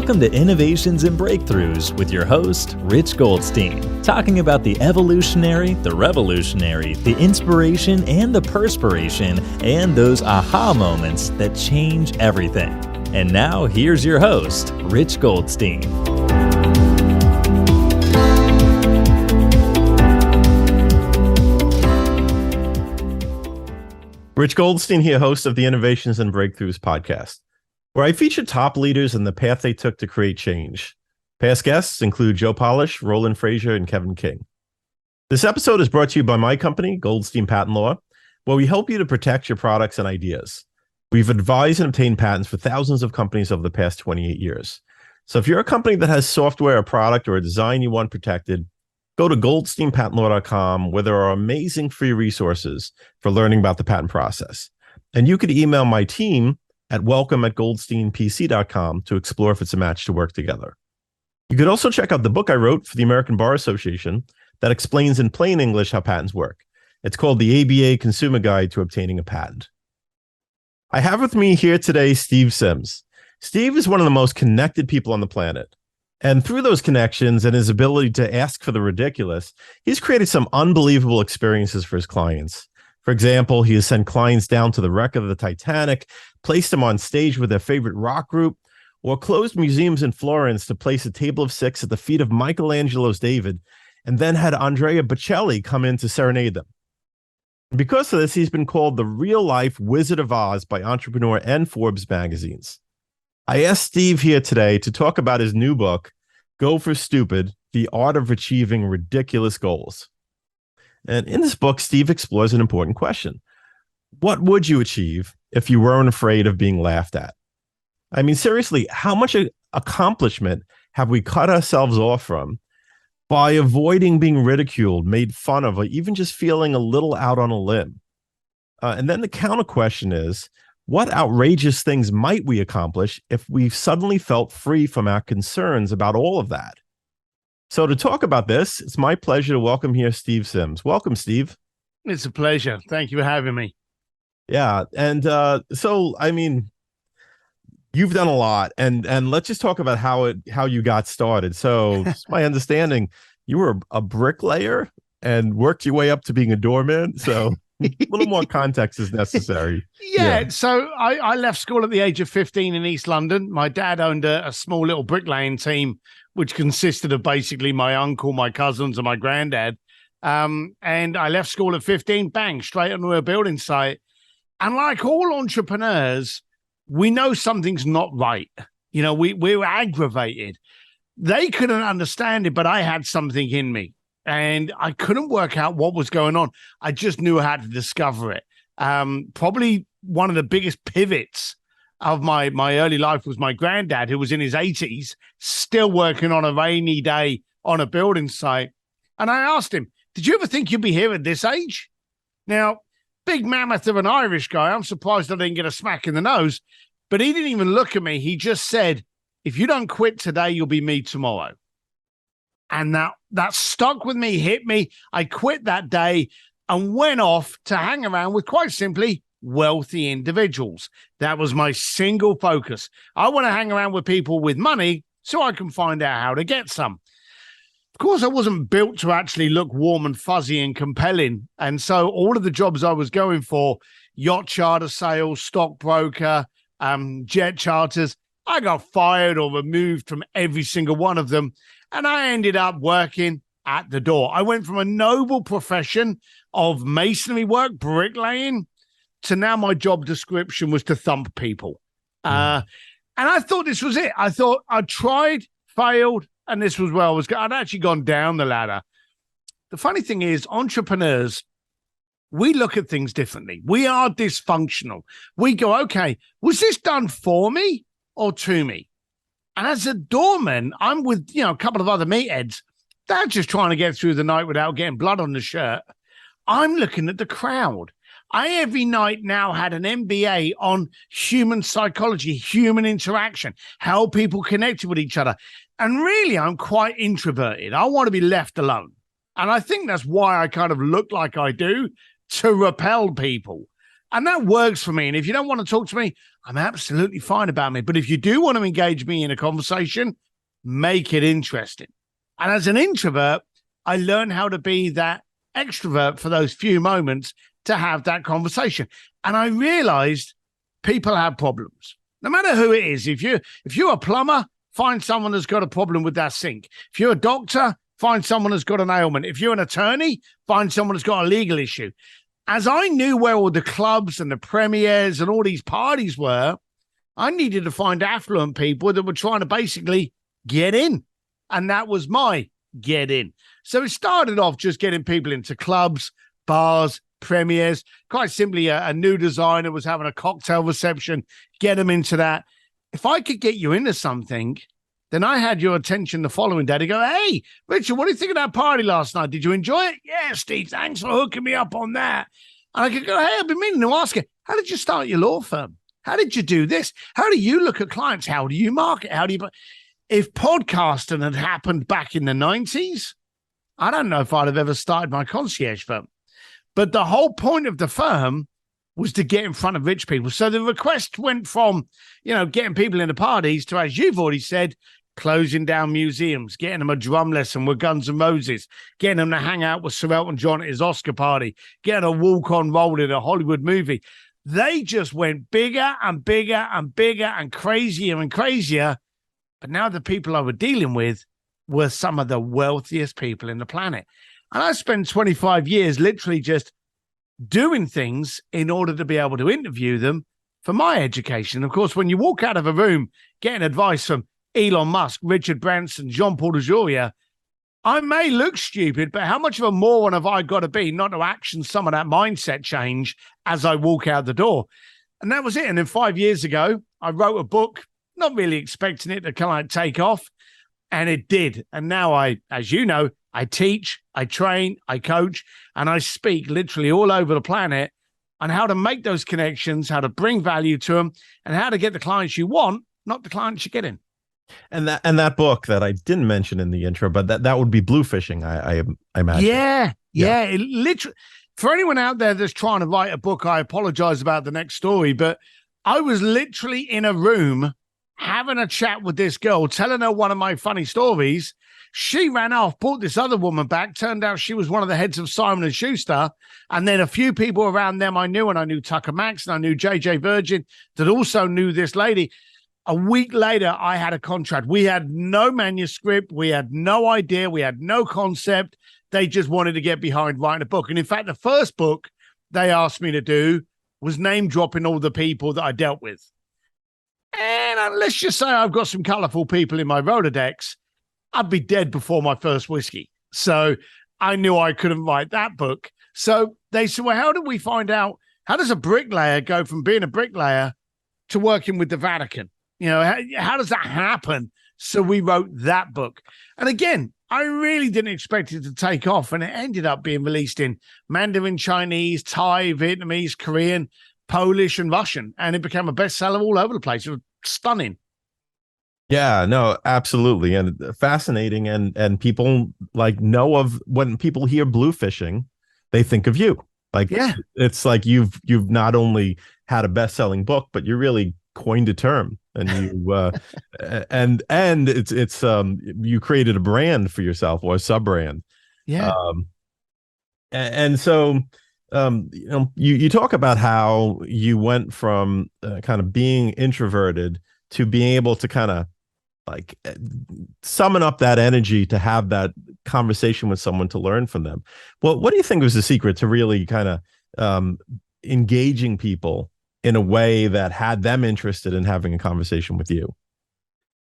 Welcome to Innovations and Breakthroughs with your host, Rich Goldstein, talking about the evolutionary, the revolutionary, the inspiration and the perspiration, and those aha moments that change everything. And now, here's your host, Rich Goldstein. Rich Goldstein here, host of the Innovations and Breakthroughs podcast, where I feature top leaders and the path they took to create change. Past guests include Joe Polish, Roland Frazier, and Kevin King. This episode is brought to you by my company, Goldstein Patent Law, where we help you to protect your products and ideas. We've advised and obtained patents for thousands of companies over the past 28 years. So if you're a company that has software, a product, or a design you want protected, go to goldsteinpatentlaw.com, where there are amazing free resources for learning about the patent process. And you could email my team at welcome@goldsteinpc.com to explore if it's a match to work together. You could also check out the book I wrote for the American Bar Association that explains in plain English how patents work. It's called the ABA Consumer Guide to Obtaining a Patent. I have with me here today Steve Sims. Steve is one of the most connected people on the planet. And through those connections and his ability to ask for the ridiculous, he's created some unbelievable experiences for his clients. For example, he has sent clients down to the wreck of the Titanic, placed them on stage with their favorite rock group, or closed museums in Florence to place a table of six at the feet of Michelangelo's David, and then had Andrea Bocelli come in to serenade them. And because of this, he's been called the real-life Wizard of Oz by Entrepreneur and Forbes magazines. I asked Steve here today to talk about his new book, Go for Stupid, The Art of Achieving Ridiculous Goals. And in this book, Steve explores an important question. What would you achieve if you weren't afraid of being laughed at? I mean, seriously, how much accomplishment have we cut ourselves off from by avoiding being ridiculed, made fun of, or even just feeling a little out on a limb? And then the counter question is, what outrageous things might we accomplish if we suddenly felt free from our concerns about all of that? So to talk about this, it's my pleasure to welcome here Steve Sims. Welcome, Steve. It's a pleasure. Thank you for having me. Yeah. And so, I mean, you've done a lot, and let's just talk about how you got started. So it's my understanding you were a bricklayer and worked your way up to being a doorman. So a little more context is necessary. Yeah. So I left school at the age of 15 in East London. My dad owned a small little bricklaying team, which consisted of basically my uncle, my cousins, and my granddad. And I left school at 15, bang, straight onto a building site. And like all entrepreneurs, we know something's not right. You know, we were aggravated. They couldn't understand it, but I had something in me. And I couldn't work out what was going on. I just knew how to discover it. Probably one of the biggest pivots of my early life was my granddad, who was in his 80s, still working on a rainy day on a building site. And I asked him, did you ever think you'd be here at this age? Now, big mammoth of an Irish guy, I'm surprised I didn't get a smack in the nose, but he didn't even look at me. He just said, if you don't quit today, you'll be me tomorrow. And that stuck with me, hit me. I quit that day and went off to hang around with, quite simply, wealthy individuals. That was my single focus. I want to hang around with people with money so I can find out how to get some. Of course, I wasn't built to actually look warm and fuzzy and compelling. And so all of the jobs I was going for, yacht charter sales, stockbroker, jet charters, I got fired or removed from every single one of them. And I ended up working at the door. I went from a noble profession of masonry work, bricklaying, to now my job description was to thump people. And I thought this was it. I thought I tried, failed, and this was where I was going. I'd actually gone down the ladder. The funny thing is, entrepreneurs, we look at things differently. We are dysfunctional. We go, okay, was this done for me or to me? And as a doorman, I'm with, a couple of other meatheads. They're just trying to get through the night without getting blood on the shirt. I'm looking at the crowd. I every night now had an MBA on human psychology, human interaction, how people connected with each other. And really, I'm quite introverted. I want to be left alone. And I think that's why I kind of look like I do, to repel people. And that works for me. And if you don't want to talk to me, I'm absolutely fine about me. But if you do want to engage me in a conversation, make it interesting. And as an introvert, I learned how to be that extrovert for those few moments to have that conversation. And I realized people have problems, no matter who it is. If you're a plumber, find someone that's got a problem with that sink. If you're a doctor, find someone that's got an ailment. If you're an attorney, find someone that's got a legal issue. As I knew where all the clubs and the premieres and all these parties were, I needed to find affluent people that were trying to basically get in. And that was my get in. So it started off just getting people into clubs, bars, premieres. Quite simply, a new designer was having a cocktail reception, get them into that. If I could get you into something, then I had your attention the following day to go, hey, Richard, what do you think of that party last night? Did you enjoy it? Yeah, Steve, thanks for hooking me up on that. And I could go, hey, I've been meaning to ask you, how did you start your law firm? How did you do this? How do you look at clients? How do you market? How do you... If podcasting had happened back in the 90s, I don't know if I'd have ever started my concierge firm. But the whole point of the firm was to get in front of rich people. So the request went from, getting people into parties to, as you've already said, closing down museums, getting them a drum lesson with Guns N' Roses, getting them to hang out with Sir Elton John at his Oscar party, getting a walk-on role in a Hollywood movie. They just went bigger and bigger and bigger and crazier. But now the people I was dealing with were some of the wealthiest people in the planet. And I spent 25 years literally just doing things in order to be able to interview them for my education. Of course, when you walk out of a room getting advice from Elon Musk, Richard Branson, Jean-Paul DeJoria, I may look stupid, but how much of a moron have I got to be not to action some of that mindset change as I walk out the door? And that was it. And then 5 years ago, I wrote a book, not really expecting it to kind of take off, and it did. And now as you know, I teach, I train, I coach, and I speak literally all over the planet on how to make those connections, how to bring value to them, and how to get the clients you want, not the clients you're getting. And that book that I didn't mention in the intro, but that would be Bluefishing, I imagine. Yeah. It literally, for anyone out there that's trying to write a book, I apologize about the next story, but I was literally in a room having a chat with this girl, telling her one of my funny stories. She ran off, brought this other woman back. Turned out she was one of the heads of Simon & Schuster. And then a few people around them I knew, and I knew Tucker Max, and I knew JJ Virgin that also knew this lady. A week later, I had a contract. We had no manuscript. We had no idea. We had no concept. They just wanted to get behind writing a book. And in fact, the first book they asked me to do was name dropping all the people that I dealt with. And let's just say I've got some colorful people in my Rolodex. I'd be dead before my first whiskey. So I knew I couldn't write that book. So they said, well, how do we find out? How does a bricklayer go from being a bricklayer to working with the Vatican? How does that happen? So we wrote that book. And again, I really didn't expect it to take off. And it ended up being released in Mandarin, Chinese, Thai, Vietnamese, Korean, Polish, and Russian. And it became a bestseller all over the place. It was stunning. Yeah, no, absolutely. And fascinating. And people know of, when people hear Bluefishing, they think of you. It's like you've not only had a best-selling book, but you really coined a term, and you and it's you created a brand for yourself, or a sub-brand. Yeah. And so you talk about how you went from kind of being introverted to being able to kind of summon up that energy to have that conversation with someone to learn from them. Well, what do you think was the secret to really kind of engaging people in a way that had them interested in having a conversation with you?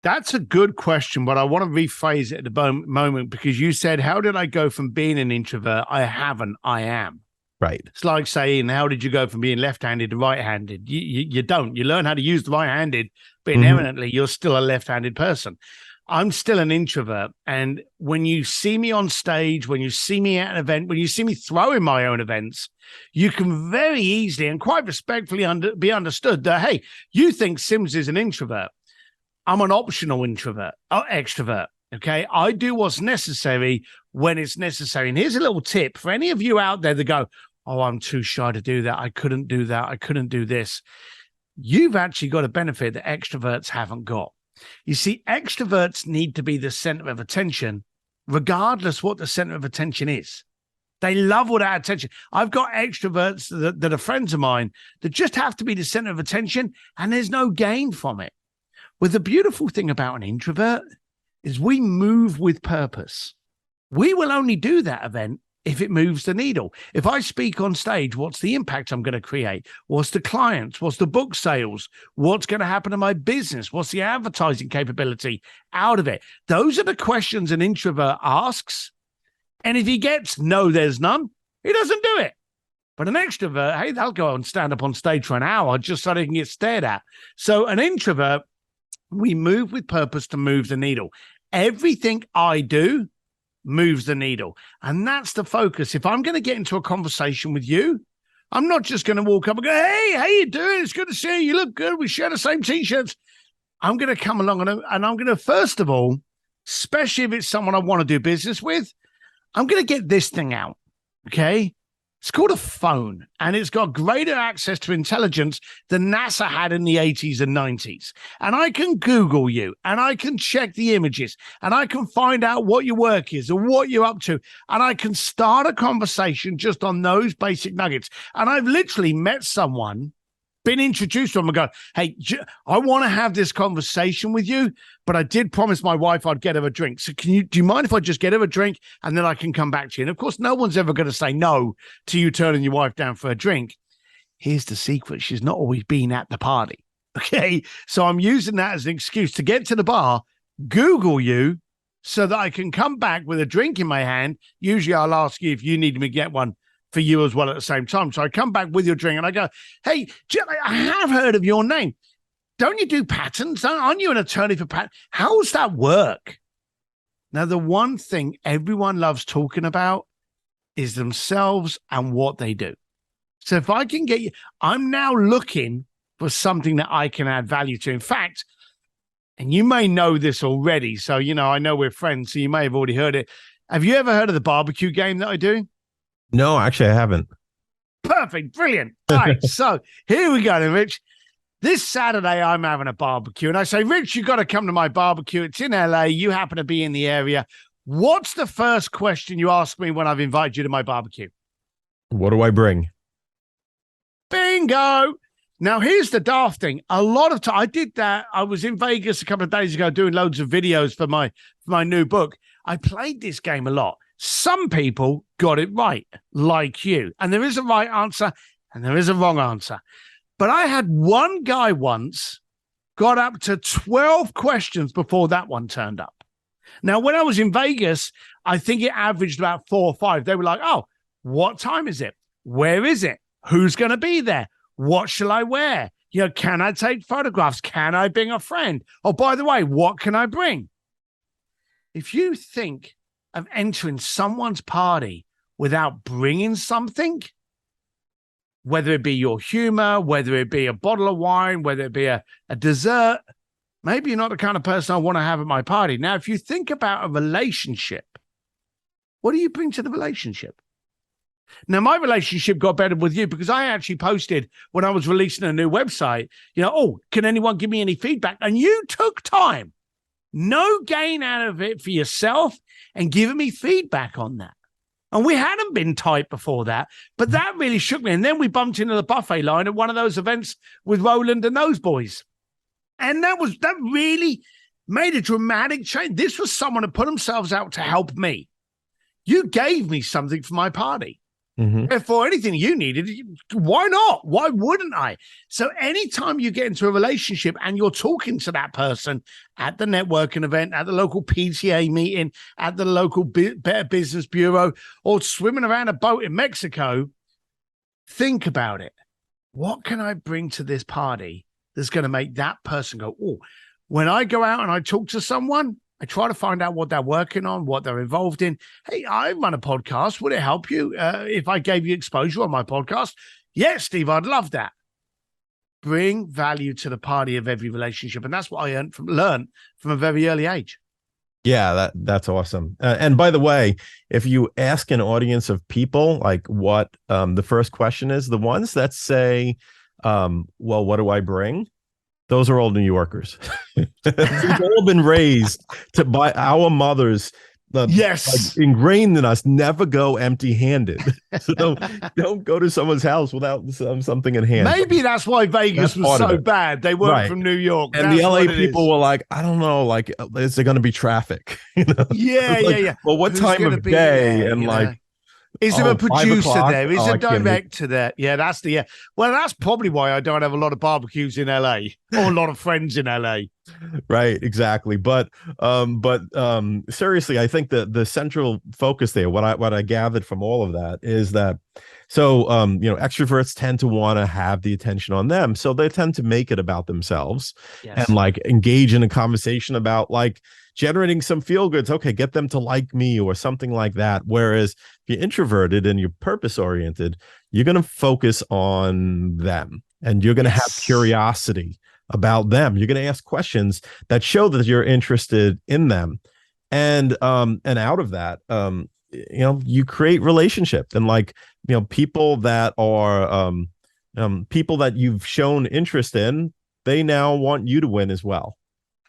That's a good question, but I want to rephrase it at the moment, because you said, how did I go from being an introvert? I am. Right. It's like saying, how did you go from being left-handed to right-handed? You don't. You learn how to use the right-handed, but inherently you're still a left-handed person. I'm still an introvert. And when you see me on stage, when you see me at an event, when you see me throwing my own events, you can very easily and quite respectfully be understood that, hey, you think Sims is an introvert. I'm an optional extrovert. Okay. I do what's necessary when it's necessary. And here's a little tip for any of you out there that go, oh, I'm too shy to do that. I couldn't do that. I couldn't do this. You've actually got a benefit that extroverts haven't got. You see, extroverts need to be the center of attention, regardless what the center of attention is. They love all that attention. I've got extroverts that are friends of mine that just have to be the center of attention, and there's no gain from it. Well, the beautiful thing about an introvert is we move with purpose. We will only do that event if it moves the needle. If I speak on stage, what's the impact I'm going to create? What's the clients? What's the book sales? What's going to happen to my business? What's the advertising capability out of it? Those are the questions an introvert asks. And if he gets no, there's none, he doesn't do it. But an extrovert, hey, they'll go and stand up on stage for an hour just so they can get stared at. So an introvert, we move with purpose to move the needle. Everything I do moves the needle. And that's the focus. If I'm going to get into a conversation with you, I'm not just going to walk up and go, hey, how you doing? It's good to see you. You look good. We share the same T-shirts. I'm going to come along and I'm going to, first of all, especially if it's someone I want to do business with, I'm going to get this thing out, okay? It's called a phone, and it's got greater access to intelligence than NASA had in the 80s and 90s. And I can Google you, and I can check the images, and I can find out what your work is and what you're up to, and I can start a conversation just on those basic nuggets. And I've literally met someone, been introduced to them and go, hey, I want to have this conversation with you, but I did promise my wife I'd get her a drink. So do you mind if I just get her a drink and then I can come back to you? And of course, no one's ever going to say no to you turning your wife down for a drink. Here's the secret. She's not always been at the party. Okay. So I'm using that as an excuse to get to the bar, Google you so that I can come back with a drink in my hand. Usually I'll ask you if you need me to get one for you as well at the same time. So I come back with your drink and I go, hey, I have heard of your name. Don't you do patents? Aren't you an attorney for patents? How does that work? Now, the one thing everyone loves talking about is themselves and what they do. So if I can get you, I'm now looking for something that I can add value to. In fact, and you may know this already, so, I know we're friends, so you may have already heard it. Have you ever heard of the barbecue game that I do? No, actually, I haven't. Perfect. Brilliant. All right. So here we go then, Rich. This Saturday, I'm having a barbecue. And I say, Rich, you got to come to my barbecue. It's in LA. You happen to be in the area. What's the first question you ask me when I've invited you to my barbecue? What do I bring? Bingo. Now, here's the daft thing. A lot of time, I did that. I was in Vegas a couple of days ago doing loads of videos for my new book. I played this game a lot. Some people got it right, like you. And there is a right answer and there is a wrong answer. But I had one guy once got up to 12 questions before that one turned up. Now, when I was in Vegas, I think it averaged about 4 or 5. They were like, oh, what time is it? Where is it? Who's going to be there? What shall I wear? Can I take photographs? Can I bring a friend? Oh, by the way, what can I bring? If you think of entering someone's party without bringing something, whether it be your humor, whether it be a bottle of wine, whether it be a dessert, maybe you're not the kind of person I want to have at my party. Now, if you think about a relationship, what do you bring to the relationship? Now, my relationship got better with you because I actually posted when I was releasing a new website, oh, can anyone give me any feedback? And you took time, no gain out of it for yourself, and giving me feedback on that. And we hadn't been tight before that, but that really shook me. And then we bumped into the buffet line at one of those events with Roland and those boys. And that really made a dramatic change. This was someone who put themselves out to help me. You gave me something for my party. Mm-hmm. For anything you needed, why not? Why wouldn't I? So anytime you get into a relationship and you're talking to that person at the networking event, at the local PTA meeting, at the local Better Business Bureau, or swimming around a boat in Mexico, think about it. What can I bring to this party that's going to make that person go, oh, when I go out and I talk to someone, I try to find out what they're working on, what they're involved in. Hey, I run a podcast. Would it help you if I gave you exposure on my podcast? Yes, Steve, I'd love that. Bring value to the party of every relationship. And that's what I learned from a very early age. Yeah, that's awesome. And by the way, if you ask an audience of people like what the first question is, the ones that say, well, what do I bring? Those are all New Yorkers. We've all been raised by our mothers, like Yes. ingrained in us, never go empty-handed. So don't go to someone's house without something in hand. Maybe that's why Vegas That's was part of so it. bad. They weren't Right. from New York. And That's the LA what it people is. were like, I don't know, like, is there going to be traffic? You know, Yeah, It's like, yeah. well, what Who's time gonna of be day? there? And like, Is there a oh, 5 producer o'clock? there? Is Oh, a I can't wait. director there? Yeah, that's the. Well, that's probably why I don't have a lot of barbecues in LA or a lot of friends in LA. Right, exactly. But seriously, I think the central focus there, what I gathered from all of that is that extroverts tend to want to have the attention on them. So they tend to make it about themselves and Yes. like engage in a conversation about like generating some feel goods. Okay, get them to like me or something like that. Whereas if you're introverted and you're purpose oriented, you're going to focus on them and you're going to have curiosity about them. You're going to ask questions that show that you're interested in them. And out of that, you create relationship and like, people that are people that you've shown interest in, they now want you to win as well.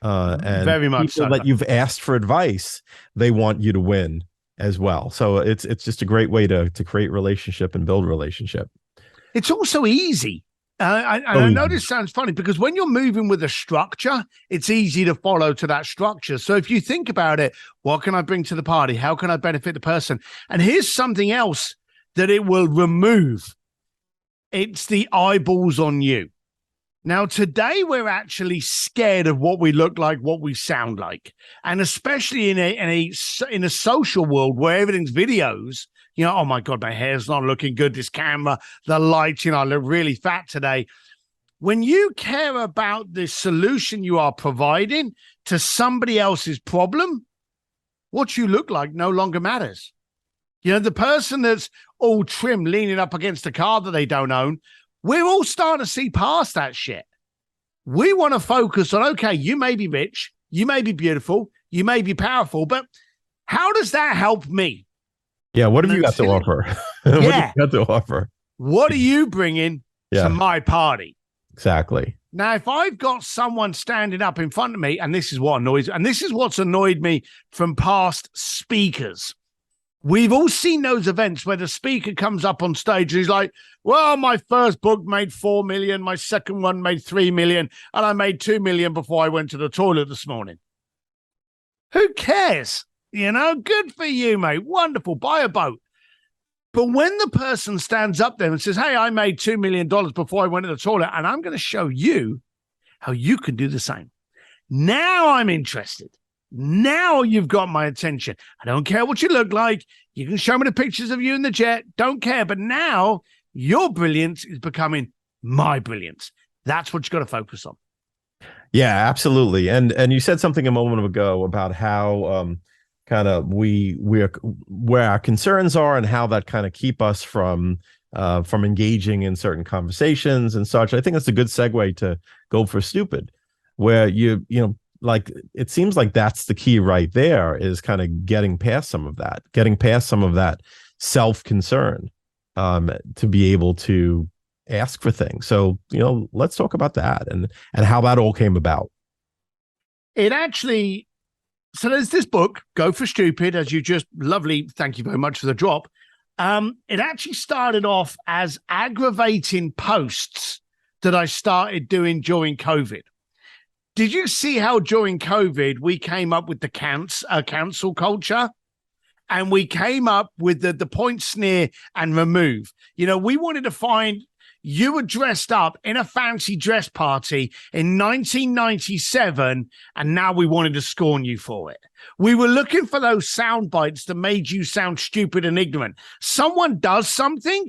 And Very much people so. that you've asked for advice, they want you to win as well. So it's just a great way to create relationship and build relationship. It's also easy. I know this sounds funny because when you're moving with a structure, it's easy to follow to that structure. So if you think about it, what can I bring to the party? How can I benefit the person? And here's something else that it will remove. It's the eyeballs on you. Now, today we're actually scared of what we look like, what we sound like, and especially in a social world where everything's videos. Oh my God, my hair's not looking good. This camera, the lights, I look really fat today. When you care about the solution you are providing to somebody else's problem, what you look like no longer matters. The person that's all trim, leaning up against a car that they don't own, we're all starting to see past that shit. We want to focus on, okay, you may be rich, you may be beautiful, you may be powerful, but how does that help me? Yeah, what have you got to offer? What have you got to offer? What are you bringing to my party? Exactly. Now, if I've got someone standing up in front of me, and this is what's annoyed me from past speakers. We've all seen those events where the speaker comes up on stage and he's like, well, my first book made 4 million, my second one made 3 million, and I made 2 million before I went to the toilet this morning. Who cares? Good for you, mate. Wonderful. Buy a boat. But when the person stands up there and says, hey, I made $2 million before I went to the toilet, and I'm going to show you how you can do the same. Now I'm interested. Now you've got my attention. I don't care what you look like. You can show me the pictures of you in the jet. Don't care. But now your brilliance is becoming my brilliance. That's what you've got to focus on. Yeah, absolutely. And you said something a moment ago about how kind of we're where our concerns are and how that kind of keep us from engaging in certain conversations and such. I think that's a good segue to Go for Stupid, where you like it seems like that's the key right there is kind of getting past some of that self-concern to be able to ask for things. So, let's talk about that and how that all came about. So there's this book, Go for Stupid, as you just lovely. Thank you very much for the drop. It actually started off as aggravating posts that I started doing during COVID. Did you see how during COVID we came up with the cancel culture? And we came up with the point, sneer, and remove. We wanted to find you were dressed up in a fancy dress party in 1997, and now we wanted to scorn you for it. We were looking for those sound bites that made you sound stupid and ignorant. Someone does something,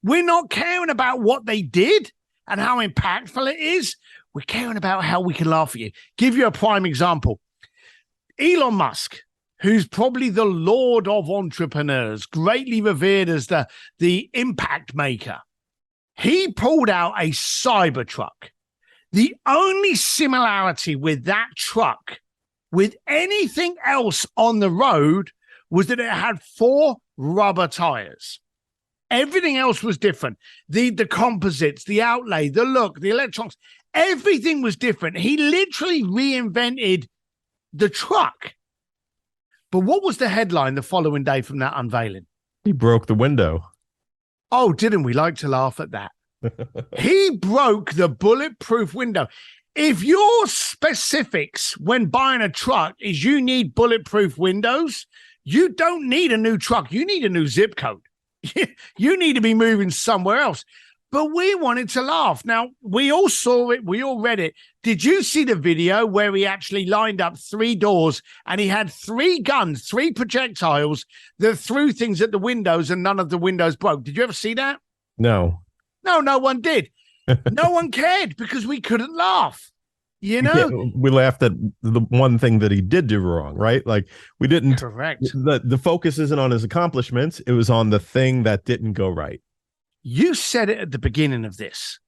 we're not caring about what they did and how impactful it is. We're caring about how we can laugh at you. Give you a prime example. Elon Musk, who's probably the lord of entrepreneurs, greatly revered as the impact maker. He pulled out a Cybertruck. The only similarity with that truck with anything else on the road was that it had 4 rubber tires. Everything else was different. The composites, the outlay, the look, the electronics, everything was different. He literally reinvented the truck. But what was the headline the following day from that unveiling? He broke the window. Oh, didn't we like to laugh at that? He broke the bulletproof window. If your specifics when buying a truck is you need bulletproof windows, you don't need a new truck. You need a new zip code. You need to be moving somewhere else. But we wanted to laugh. Now, we all saw it. We all read it. Did you see the video where he actually lined up 3 doors and he had 3 guns, 3 projectiles that threw things at the windows and none of the windows broke? Did you ever see that? No. No one did. No one cared because we couldn't laugh. You know, yeah, we laughed at the one thing that he did do wrong, right? Like we didn't. Correct. The focus isn't on his accomplishments. It was on the thing that didn't go right. You said it at the beginning of this.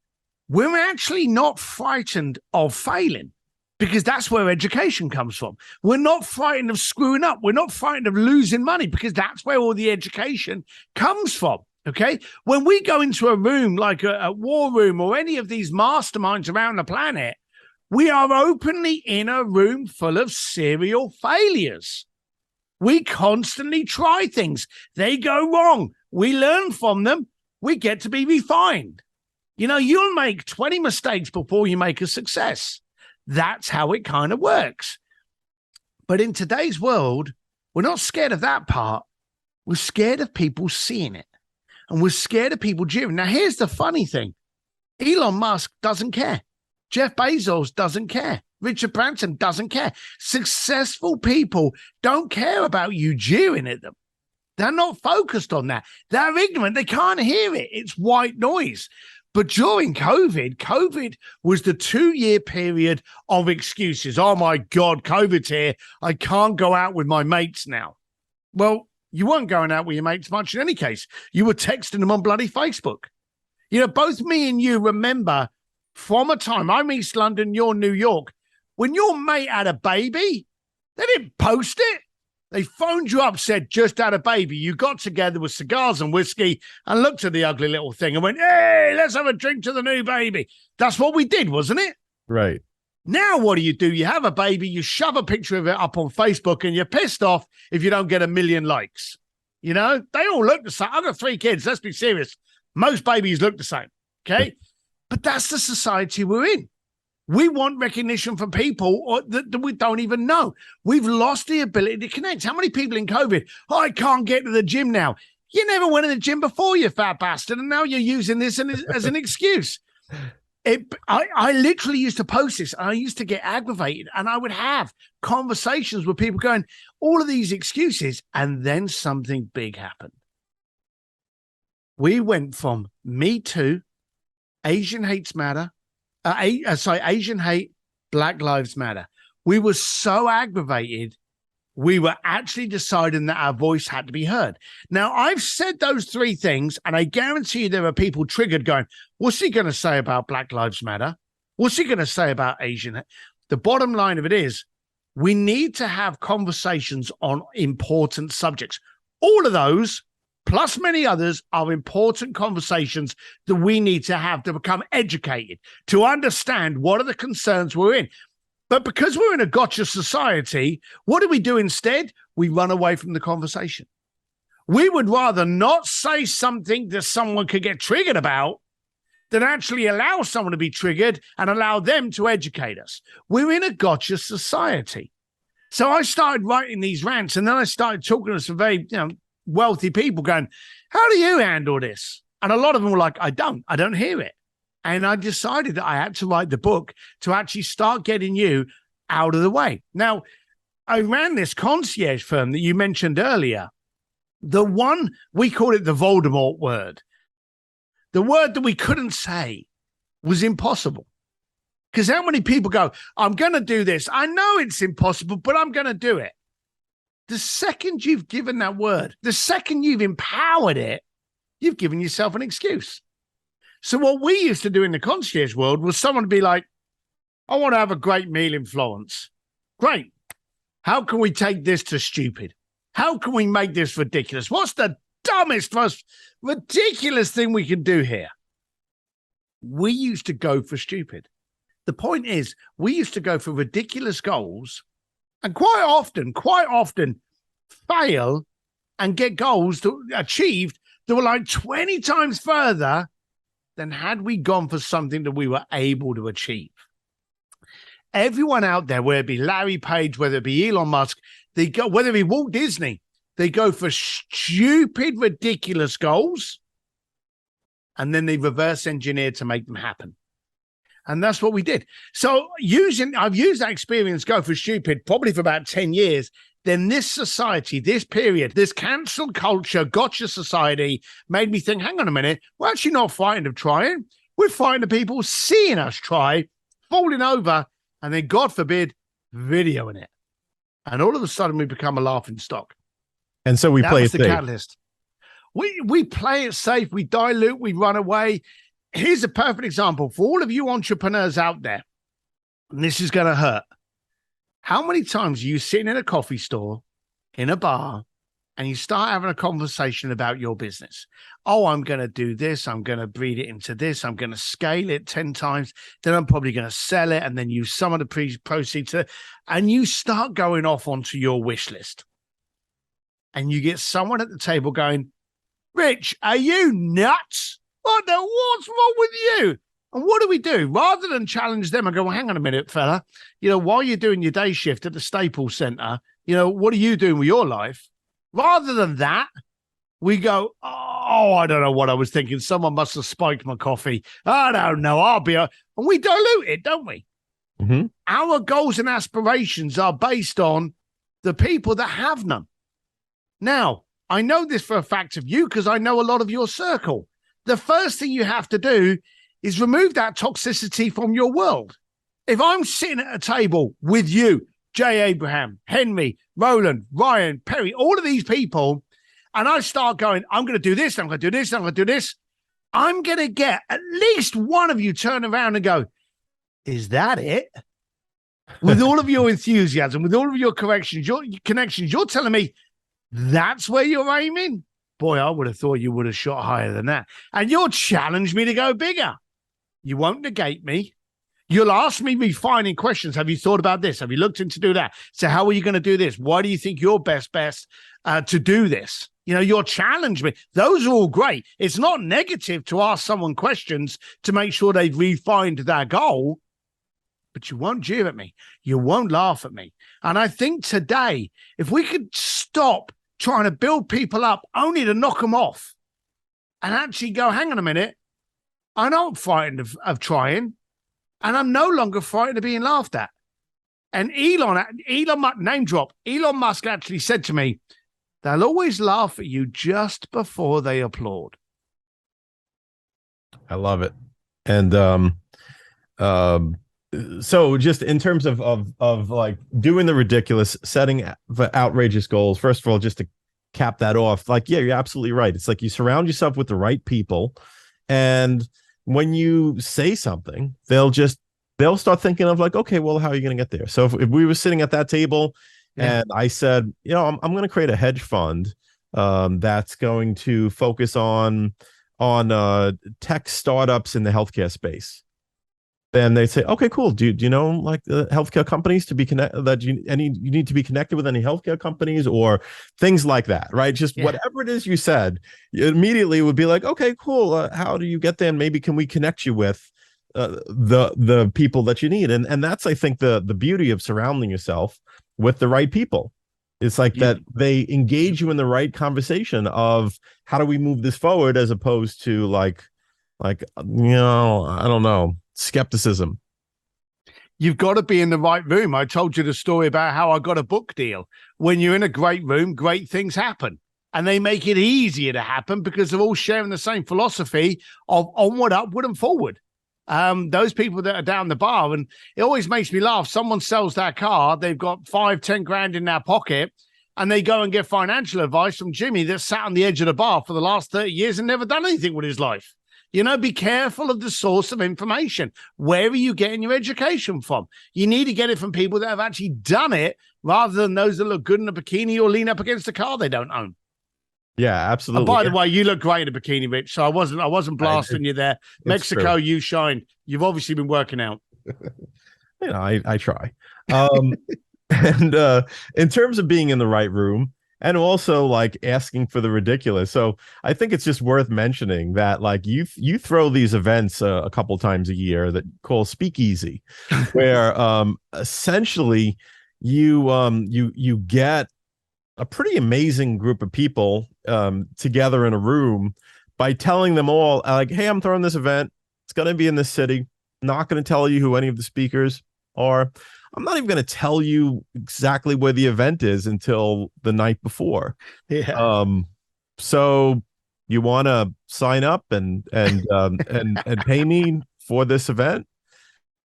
We're actually not frightened of failing because that's where education comes from. We're not frightened of screwing up. We're not frightened of losing money because that's where all the education comes from. Okay. When we go into a room like a war room or any of these masterminds around the planet, we are openly in a room full of serial failures. We constantly try things. They go wrong. We learn from them. We get to be refined. You know, you'll make 20 mistakes before you make a success. That's how it kind of works. But in today's world, we're not scared of that part. We're scared of people seeing it. And we're scared of people jeering. Now, here's the funny thing. Elon Musk doesn't care. Jeff Bezos doesn't care. Richard Branson doesn't care. Successful people don't care about you jeering at them. They're not focused on that. They're ignorant. They can't hear it. It's white noise. But during COVID was the 2-year period of excuses. Oh, my God, COVID's here. I can't go out with my mates now. Well, you weren't going out with your mates much in any case. You were texting them on bloody Facebook. You know, both me and you remember from a time, I'm East London, you're New York, when your mate had a baby, they didn't post it. They phoned you up, said, just had a baby. You got together with cigars and whiskey and looked at the ugly little thing and went, hey, let's have a drink to the new baby. That's what we did, wasn't it? Right. Now, what do? You have a baby, you shove a picture of it up on Facebook and you're pissed off if you don't get 1 million likes. You know, they all look the same. I've got 3 kids. Let's be serious. Most babies look the same. Okay. But that's the society we're in. We want recognition from people that we don't even know. We've lost the ability to connect. How many people in COVID? Oh, I can't get to the gym now. You never went to the gym before, you fat bastard, and now you're using this as an excuse. I literally used to post this. And I used to get aggravated, and I would have conversations with people going, all of these excuses, and then something big happened. We went from Me Too, Asian Hates Matter, Asian Hate, Black Lives Matter. We were so aggravated, we were actually deciding that our voice had to be heard. Now, I've said those 3 things, and I guarantee you there are people triggered going, what's he going to say about Black Lives Matter? What's he going to say about Asian? The bottom line of it is, we need to have conversations on important subjects. All of those, plus many others, are important conversations that we need to have to become educated, to understand what are the concerns we're in. But because we're in a gotcha society, what do we do instead? We run away from the conversation. We would rather not say something that someone could get triggered about than actually allow someone to be triggered and allow them to educate us. We're in a gotcha society. So I started writing these rants, and then I started talking to some very wealthy people going, how do you handle this? And a lot of them were like, I don't hear it. And I decided that I had to write the book to actually start getting you out of the way. Now, I ran this concierge firm that you mentioned earlier. The one, we call it the Voldemort word. The word that we couldn't say was impossible. Because how many people go, I'm going to do this. I know it's impossible, but I'm going to do it. The second you've given that word, the second you've empowered it, you've given yourself an excuse. So what we used to do in the concierge world was someone to be like, I want to have a great meal in Florence. Great. How can we take this to stupid? How can we make this ridiculous? What's the dumbest, most ridiculous thing we can do here? We used to go for stupid. The point is, we used to go for ridiculous goals and quite often fail and get goals achieved that were like 20 times further than had we gone for something that we were able to achieve. Everyone out there, whether it be Larry Page, whether it be Elon Musk, whether it be Walt Disney, they go for stupid, ridiculous goals, and then they reverse engineer to make them happen. And that's what we did. So I've used that experience, go for stupid, probably for about 10 years. Then this society, this period, this cancel culture, gotcha society made me think, hang on a minute, we're actually not frightened of trying. We're frightened of people seeing us try, falling over, and then, God forbid, videoing it. And all of a sudden, we become a laughing stock. And so we play it safe. That was the catalyst. We play it safe. We dilute. We run away. Here's a perfect example for all of you entrepreneurs out there. And this is going to hurt. How many times are you sitting in a coffee store, in a bar, and you start having a conversation about your business? Oh, I'm going to do this. I'm going to breed it into this. I'm going to scale it 10 times. Then I'm probably going to sell it and then use some of the proceeds. And you start going off onto your wish list. And you get someone at the table going, Rich, are you nuts? What's wrong with you? And what do? Rather than challenge them and go, well, hang on a minute, fella. While you're doing your day shift at the Staples Center, what are you doing with your life? Rather than that, we go, oh, I don't know what I was thinking. Someone must have spiked my coffee. I don't know. And we dilute it, don't we? Mm-hmm. Our goals and aspirations are based on the people that have none. Now, I know this for a fact of you because I know a lot of your circle. The first thing you have to do is remove that toxicity from your world. If I'm sitting at a table with you, Jay Abraham, Henry, Roland, Ryan, Perry, all of these people, and I start going, I'm going to do this, I'm going to do this, I'm going to do this, I'm going to get at least one of you turn around and go, is that it? With all of your enthusiasm, with all of your connections, you're telling me that's where you're aiming? Boy, I would have thought you would have shot higher than that. And you'll challenge me to go bigger. You won't negate me. You'll ask me refining questions. Have you thought about this? Have you looked into do that? So how are you going to do this? Why do you think you're best to do this? You'll challenge me. Those are all great. It's not negative to ask someone questions to make sure they've refined their goal, but you won't jeer at me. You won't laugh at me. And I think today, if we could stop trying to build people up only to knock them off and actually go, hang on a minute, I'm not frightened of trying, and I'm no longer frightened of being laughed at. And Elon name drop, Elon Musk actually said to me, they'll always laugh at you just before they applaud. I love it. And so just in terms of like doing the ridiculous, setting outrageous goals, first of all, just to cap that off, like, yeah, you're absolutely right. It's like you surround yourself with the right people, and when you say something, they'll start thinking of like, okay, well, how are you going to get there? So if we were sitting at that table and I said, I'm going to create a hedge fund that's going to focus on tech startups in the healthcare space, then they say, okay, cool. Do you know like the healthcare companies to be connected? You need to be connected with any healthcare companies or things like that, right? Just whatever it is you said, you immediately would be like, okay, cool. How do you get there? And maybe can we connect you with the people that you need? And that's, I think, the beauty of surrounding yourself with the right people. It's like that they engage you in the right conversation of how do we move this forward, as opposed to like I don't know, skepticism. You've got to be in the right room. I told you the story about how I got a book deal. When you're in a great room, great things happen. And they make it easier to happen because they're all sharing the same philosophy of onward, upward, and forward. Those people that are down the bar, and it always makes me laugh. Someone sells their car, they've got 5-10 grand in their pocket, and they go and get financial advice from Jimmy that sat on the edge of the bar for the last 30 years and never done anything with his life. Be careful of the source of information. Where are you getting your education from? You need to get it from people that have actually done it rather than those that look good in a bikini or lean up against a car they don't own. Yeah, absolutely. And by the way, you look great in a bikini, Rich. So I wasn't blasting you there. Mexico, true. You shine. You've obviously been working out. I try. And in terms of being in the right room and also like asking for the ridiculous. So I think it's just worth mentioning that like you throw these events a couple times a year that call speakeasy, where essentially you get a pretty amazing group of people together in a room by telling them all like, hey, I'm throwing this event. It's going to be in this city. I'm not going to tell you who any of the speakers are. I'm not even going to tell you exactly where the event is until the night before. Yeah. So you want to sign up and pay me for this event,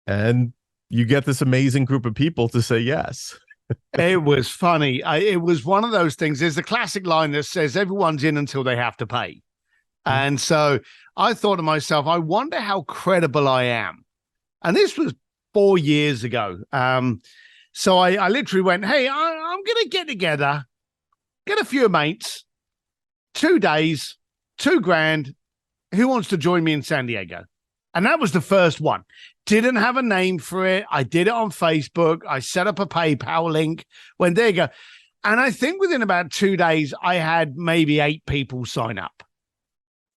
and you get this amazing group of people to say yes. It was funny. It was one of those things. There's a classic line that says everyone's in until they have to pay. And so I thought to myself, I wonder how credible I am. And this was 4 years ago. So I literally went, hey, I'm going to get together, get a few mates, 2 days, $2,000. Who wants to join me in San Diego? And that was the first one. Didn't have a name for it. I did it on Facebook. I set up a PayPal link. Went, there you go. And I think within about 2 days, I had maybe 8 people sign up.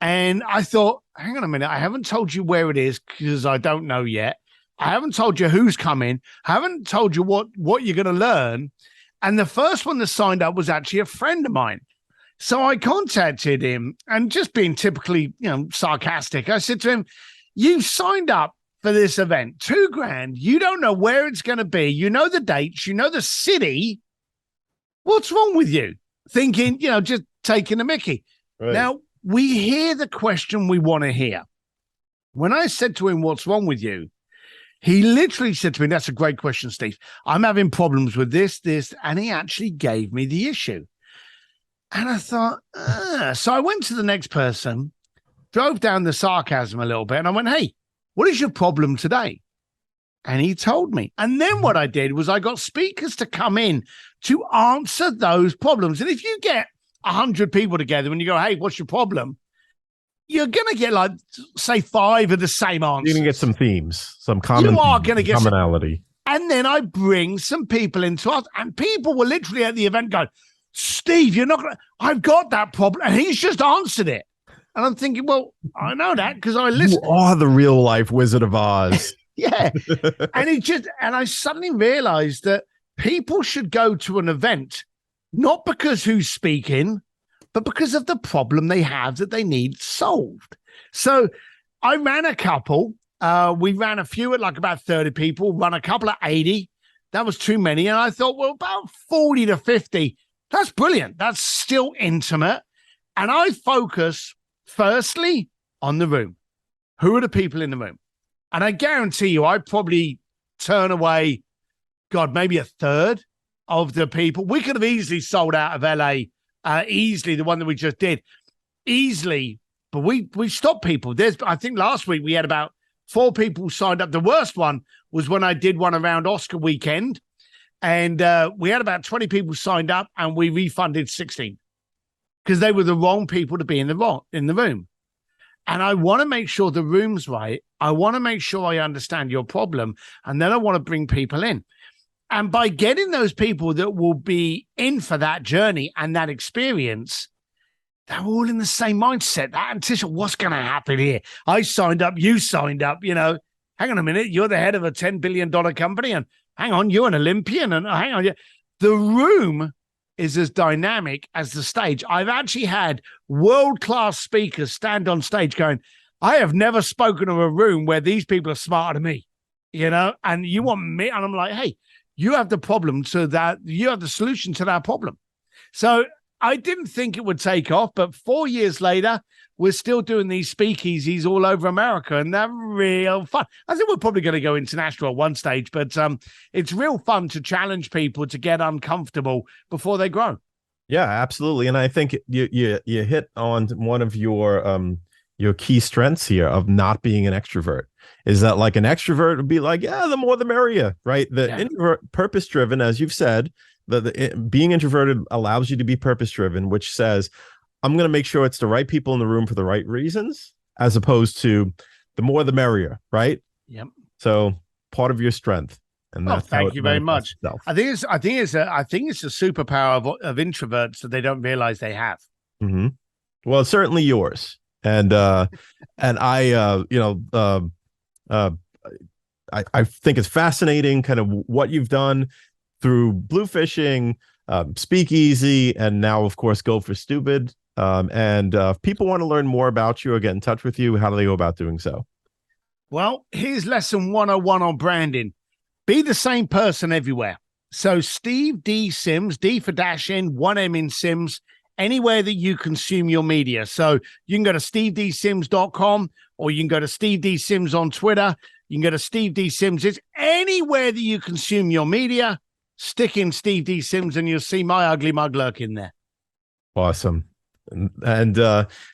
And I thought, hang on a minute. I haven't told you where it is because I don't know yet. I haven't told you who's coming. I haven't told you what you're going to learn. And the first one that signed up was actually a friend of mine. So I contacted him, and just being typically, sarcastic, I said to him, you signed up for this event, $2,000. You don't know where it's going to be. You know the dates. You know the city. What's wrong with you? Thinking, just taking a mickey. Right. Now, we hear the question we want to hear. When I said to him, what's wrong with you? He literally said to me, that's a great question, Steve. I'm having problems with this, and he actually gave me the issue. And I thought, So I went to the next person, drove down the sarcasm a little bit, and I went, hey, what is your problem today? And he told me. And then what I did was I got speakers to come in to answer those problems. And if you get 100 people together and you go, hey, what's your problem? You're going to get, like, say, 5 of the same answers. You're going to get some themes, some common, you are going to get commonality. And then I bring some people into us, and people were literally at the event going, Steve, you're not going to, I've got that problem. And he's just answered it. And I'm thinking, well, I know that because I listen. You are the real life Wizard of Oz. Yeah. And I suddenly realized that people should go to an event, not because who's speaking, but because of the problem they have that they need solved. So I ran a couple. We ran a few at like about 30 people, run a couple at 80. That was too many. And I thought, well, about 40 to 50. That's brilliant. That's still intimate. And I focus firstly on the room. Who are the people in the room? And I guarantee you, I probably turn away, maybe a third of the people. We could have easily sold out of LA. Easily, the one that we just did, easily, but we stopped people. I think last week we had about 4 people signed up. The worst one was when I did one around Oscar weekend, and we had about 20 people signed up, and we refunded 16 because they were the wrong people to be in the room. And I want to make sure the room's right. I want to make sure I understand your problem, and then I want to bring people in. And by getting those people that will be in for that journey and that experience, they're all in the same mindset. That anticipation, what's going to happen here? I signed up, you signed up, hang on a minute, you're the head of a $10 billion company, and hang on, you're an Olympian, and hang on. The room is as dynamic as the stage. I've actually had world-class speakers stand on stage going, I have never spoken to a room where these people are smarter than me, and you want me, and I'm like, hey, you have the problem so that you have the solution to that problem. So I didn't think it would take off, but 4 years later, we're still doing these speakeasies all over America, and they're real fun. I think we're probably going to go international at one stage, but it's real fun to challenge people to get uncomfortable before they grow. Yeah, absolutely. And I think you hit on one of your your key strengths here of not being an extrovert. Is that like an extrovert would be like, yeah, the more the merrier, right? The introvert, purpose driven, as you've said, being introverted allows you to be purpose driven, which says, I'm going to make sure it's the right people in the room for the right reasons, as opposed to the more the merrier, right? Yep. So part of your strength. And that's thank you very much. I think it's a superpower of introverts that they don't realize they have. Mm-hmm. Well, it's certainly yours. And I think it's fascinating kind of what you've done through Bluefishing, Speakeasy, and now, of course, Go for Stupid. And if people want to learn more about you or get in touch with you, how do they go about doing so? Well, here's lesson 101 on branding. Be the same person everywhere. So Steve D. Sims, D for dash in, 1M in Sims, anywhere that you consume your media. So you can go to steveDsims.com, or you can go to Steve D. Sims on Twitter. You can go to Steve D. Sims. It's anywhere that you consume your media. Stick in Steve D. Sims and you'll see my ugly mug lurk in there. Awesome. And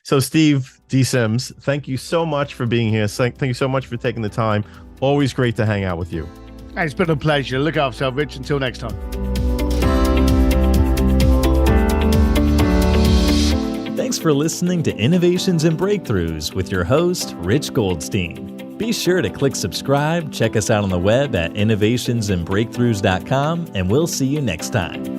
so Steve D. Sims, thank you so much for being here. Thank you so much for taking the time. Always great to hang out with you. It's been a pleasure. Look after yourself, Rich. Until next time. Thanks for listening to Innovations and Breakthroughs with your host, Rich Goldstein. Be sure to click subscribe, check us out on the web at innovationsandbreakthroughs.com, and we'll see you next time.